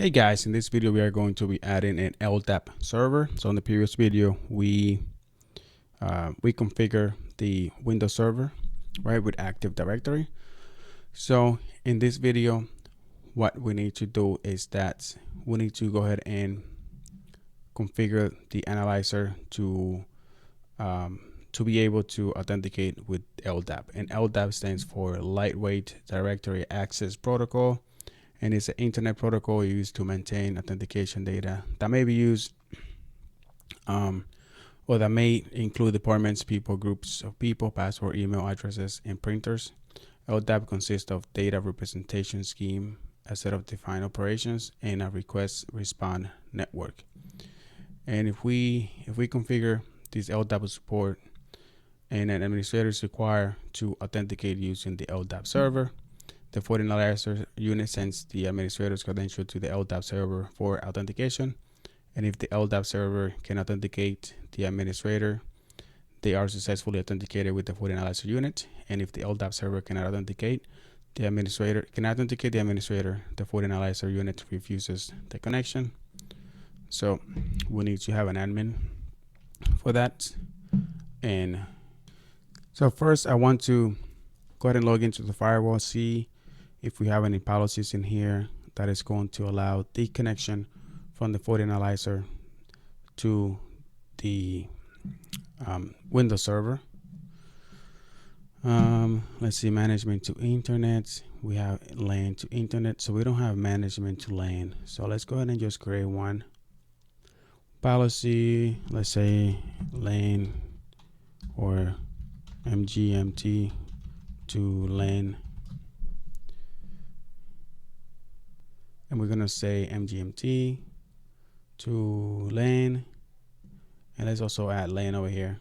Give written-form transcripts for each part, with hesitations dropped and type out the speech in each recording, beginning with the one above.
Hey guys, in this video we are going to be adding an LDAP server. So in the previous video we configure the Windows server, right, with Active Directory. So in this video what we need to do is that we need to go ahead and configure the analyzer to be able to authenticate with LDAP. And LDAP stands for Lightweight Directory Access Protocol. And it's an internet protocol used to maintain authentication data that may be used or that may include departments, people, groups of people, password, email addresses, and printers. LDAP consists of data representation scheme, a set of defined operations, and a request response network. And if we configure this LDAP support and an administrator is required to authenticate using the LDAP server, the FortiAnalyzer unit sends the administrator's credential to the LDAP server for authentication. And if the LDAP server can authenticate the administrator, they are successfully authenticated with the FortiAnalyzer unit. And if the LDAP server cannot authenticate the administrator, the FortiAnalyzer unit refuses the connection. So we need to have an admin for that. And so first I want to go ahead and log into the firewall, see if we have any policies in here that is going to allow the connection from the FortiAnalyzer to the Windows server. Let's see, management to internet. We have LAN to internet, so we don't have management to LAN. So let's go ahead and just create one policy. Let's say LAN or MGMT to LAN. And we're gonna say MGMT to LAN, and let's also add LAN over here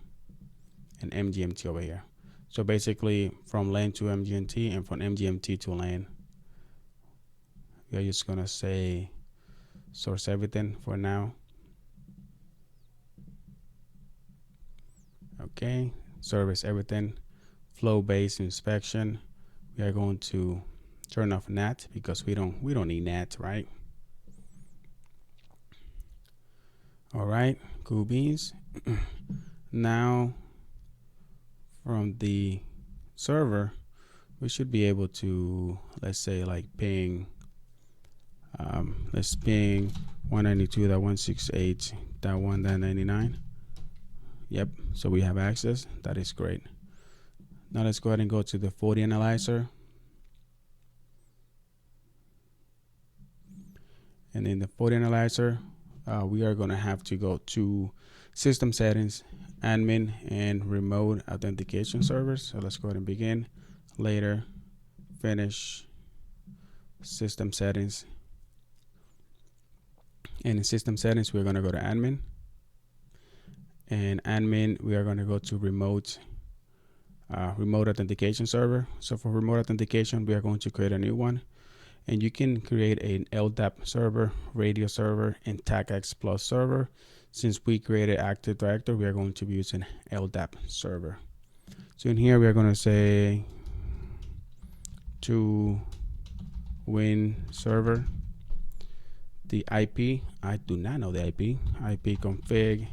and MGMT over here. So basically from LAN to MGMT and from MGMT to LAN, we're just gonna say source everything for now. Okay, service everything, flow-based inspection. We are going to turn off NAT because we don't need NAT, right? All right, cool beans. Now from the server we should be able to, let's say, like ping let's ping 192.168.1.99. Yep, so we have access. That is great. Now let's go ahead and go to the FortiAnalyzer. And in the FortiAnalyzer, we are going to have to go to system settings, admin, and remote authentication servers. So let's go ahead and begin. Later, finish, system settings. And in system settings, we're going to go to admin. And admin, we are going to go to remote authentication server. So for remote authentication, we are going to create a new one. And you can create an LDAP server, radio server, and TACX Plus server. Since we created Active Directory, we are going to be using LDAP server. So in here, we are going to say to win server. The IP, I do not know the IP. IP config.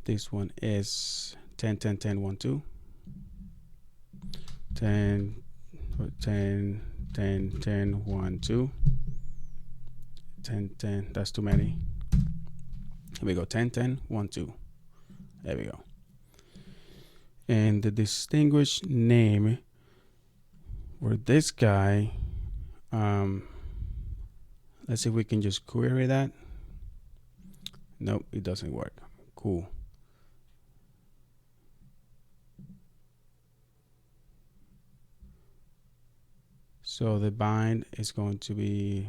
This one is 10.10.10.1.2. 10.10.10.1.2. 10.10, that's too many. Here we go, 10.10.1.2. There we go. And the distinguished name for this guy, let's see if we can just query that. Nope, it doesn't work. Cool. So the bind is going to be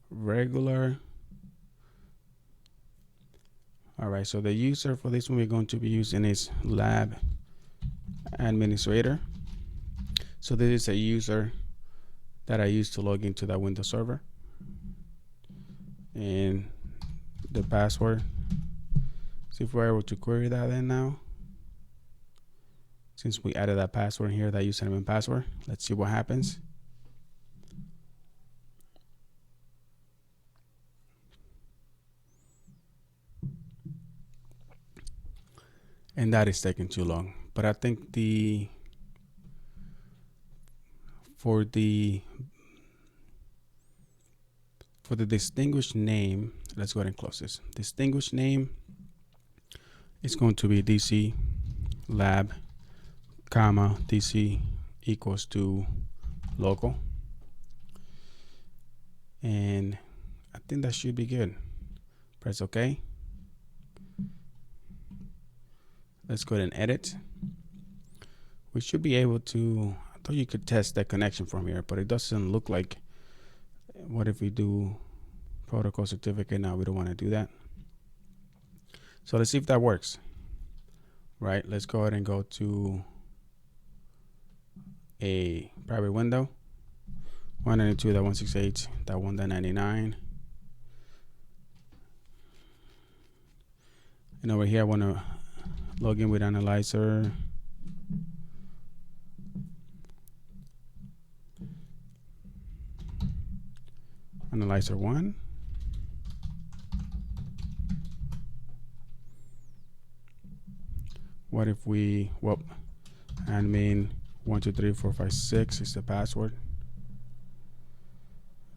regular. All right, so the user for this one we're going to be using is lab administrator. So this is a user that I use to log into that Windows server. And the password. See if we're able to query that in now. Since we added that password here, that username and password, let's see what happens. and that is taking too long. But I think for the distinguished name, let's go ahead and close this. Distinguished name is going to be DC lab, comma, DC equals to local. And I think that should be good. Press OK. Let's go ahead and edit. We should be able to, I thought you could test that connection from here, but it doesn't look like. What if we do protocol certificate? Now we don't want to do that. So let's see if that works. Right, let's go ahead and go to a private window, 192.168.1.99. And over here, I want to log in with Analyzer. Analyzer 1. What if we, well, admin 123456 is the password?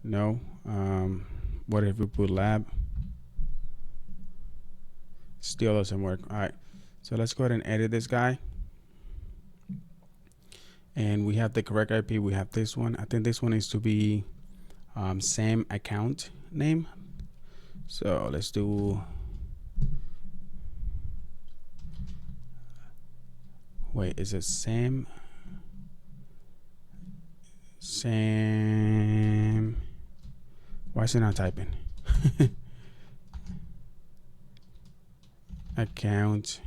No. What if we put lab? Still doesn't work. All right. So let's go ahead and edit this guy. And we have the correct IP. We have this one. I think this one needs to be same account name. So let's do, wait, is it same? Why is it not typing? Account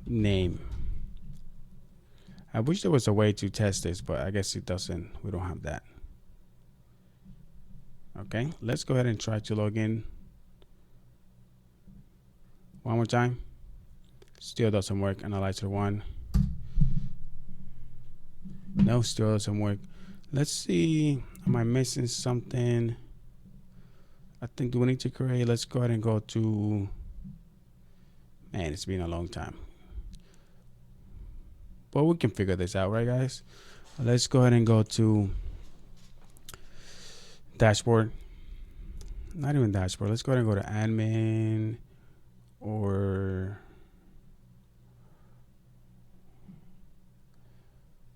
name. I wish there was a way to test this, but I guess it doesn't. We don't have that. Okay, let's go ahead and try to log in one more time. Still doesn't work. Analyzer 1. No, still doesn't work. Let's see. Am I missing something? I think, do we need to create? Let's go ahead and go to, man, it's been a long time. But we can figure this out, right, guys? Let's go ahead and go to dashboard. Not even dashboard. Let's go ahead and go to admin or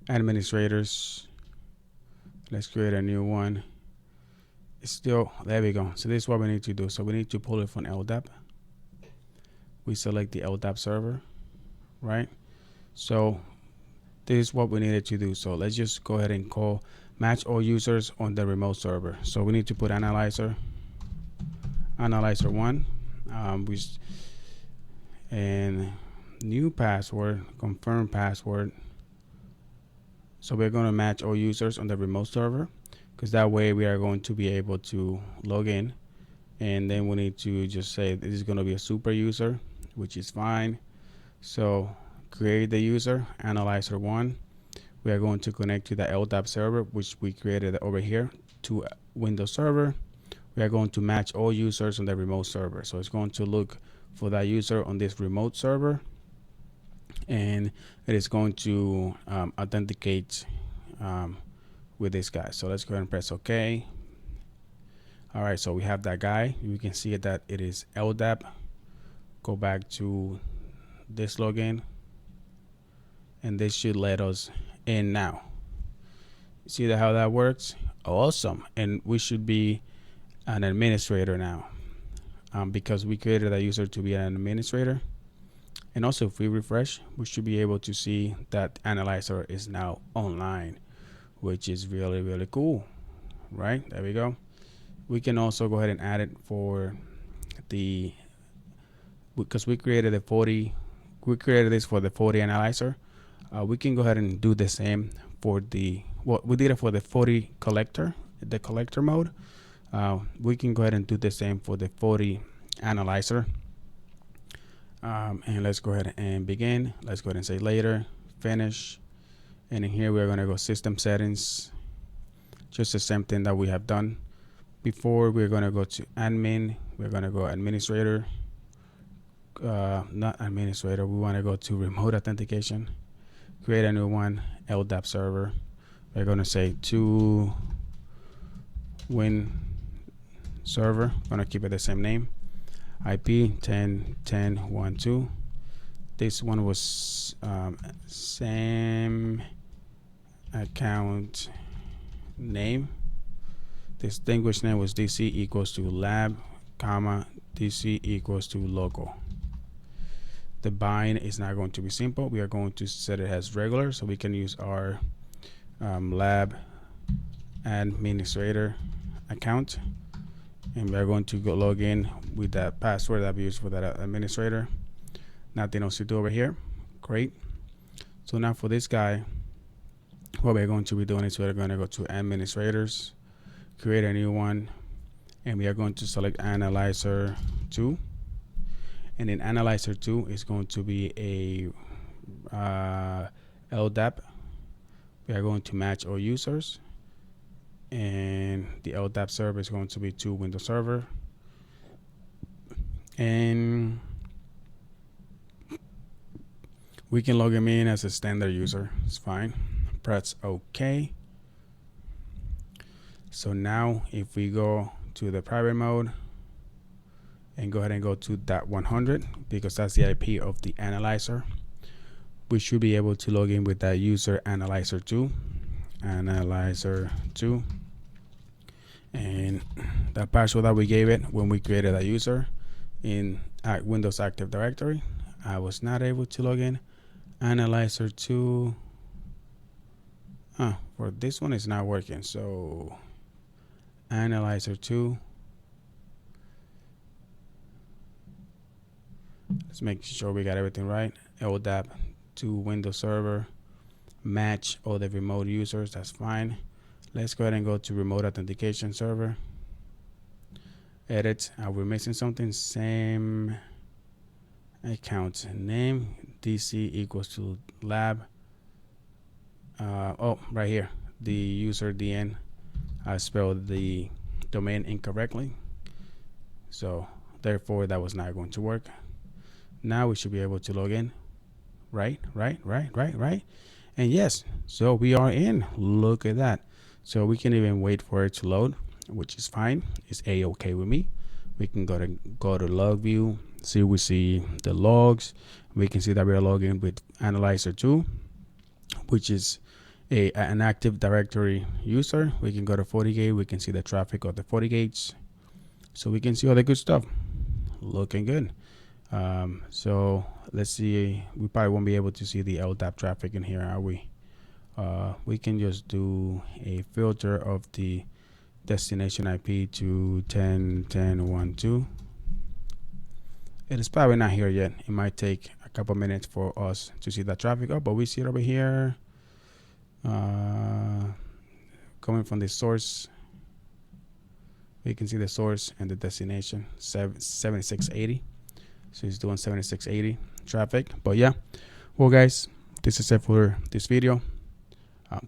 administrators. Let's create a new one. It's still, there we go. So this is what we need to do. So we need to pull it from LDAP. We select the LDAP server, right? So this is what we needed to do. So let's just go ahead and call match all users on the remote server. So we need to put analyzer 1, and new password, confirm password. So we're going to match all users on the remote server, because that way we are going to be able to log in. And then we need to just say this is going to be a super user, which is fine. So create the user, analyzer 1. We are going to connect to the LDAP server, which we created over here, to Windows Server. We are going to match all users on the remote server. So it's going to look for that user on this remote server, and it is going to authenticate with this guy. So let's go ahead and press OK. All right, so we have that guy. You can see that it is LDAP. Go back to this login, and this should let us in now. See how that works? Awesome. And we should be an administrator now, because we created a user to be an administrator. And also, if we refresh, we should be able to see that Analyzer is now online, which is really, really cool, right? There we go. We can also go ahead and add it for the, because we created this for the FortiAnalyzer. We can go ahead and do the same for the, well, we did it for the FortiCollector, the collector mode. We can go ahead and do the same for the FortiAnalyzer. And let's go ahead and begin. Let's go ahead and say later, finish. And in here, we're going to go system settings, just the same thing that we have done before. We're going to go to admin. We're going to go administrator, not administrator. We want to go to remote authentication. Create a new one, LDAP server. We're going to say to win server. Going to keep it the same name. IP 10.10.1.2. This one was same account name. Distinguished name was DC equals to lab, comma, DC equals to local. The bind is not going to be simple. We are going to set it as regular, so we can use our lab administrator account, and we are going to go log in with that password that we use for that administrator. Nothing else to do over here. Great. So now for this guy, what we're going to be doing is we're going to go to administrators, create a new one, and we are going to select Analyzer 2. And in Analyzer 2 is going to be a LDAP. We are going to match all users, and the LDAP server is going to be to Windows Server. And we can log him in as a standard user. It's fine. Press OK. So now if we go to the private mode and go ahead and go to .100, because that's the IP of the analyzer, we should be able to log in with that user Analyzer 2. Analyzer 2. And that password that we gave it when we created a user in Windows Active Directory, I was not able to log in. Analyzer 2. For this one, it's not working. So Analyzer 2. Let's make sure we got everything right. LDAP to Windows Server. Match all the remote users. That's fine. Let's go ahead and go to remote authentication server. Edit. We're missing something. Same account name. DC equals to lab. Right here. The user DN. I spelled the domain incorrectly. So therefore that was not going to work. Now we should be able to log in. Right. And yes, so we are in. Look at that. So we can even wait for it to load, which is fine. It's a-okay with me. We can go to log view. We see the logs. We can see that we are logging with Analyzer 2, which is an Active Directory user. We can go to FortiGate. We can see the traffic of the FortiGates. So we can see all the good stuff. Looking good. So let's see. We probably won't be able to see the LDAP traffic in here, are we? We can just do a filter of the destination IP to 10.10.1.2. It is probably not here yet. It might take a couple minutes for us to see that traffic. But we see it over here. Coming from the source, we can see the source and the destination 7680. So it's doing 7680 traffic. But yeah, well guys, this is it for this video.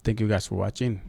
Thank you guys for watching.